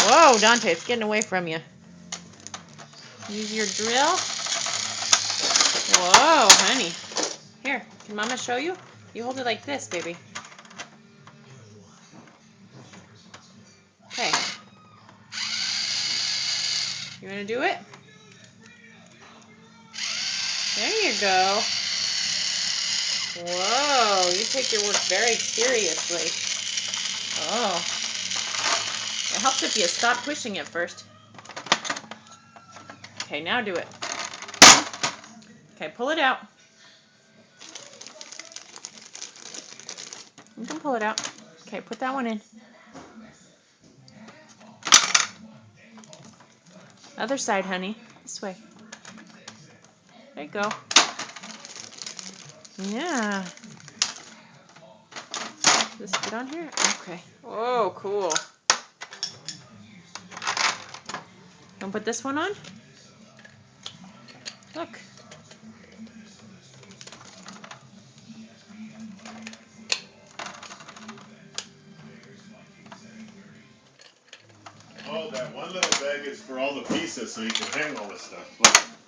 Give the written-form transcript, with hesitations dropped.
Whoa, Dante, it's getting away from you. Use your drill. Whoa, honey. Here, can Mama show you? You hold it like this, baby. Okay. You want to do it? There you go. Whoa, you take your work very seriously. Oh. It helps if you stop pushing it first. Okay, now do it. Okay, pull it out. You can pull it out. Okay, put that one in. Other side, honey. This way. There you go. Yeah. Does this fit on here? Okay. Oh, cool. Don't put this one on? Look. Oh, that one little bag is for all the pieces, so you can hang all this stuff. Look.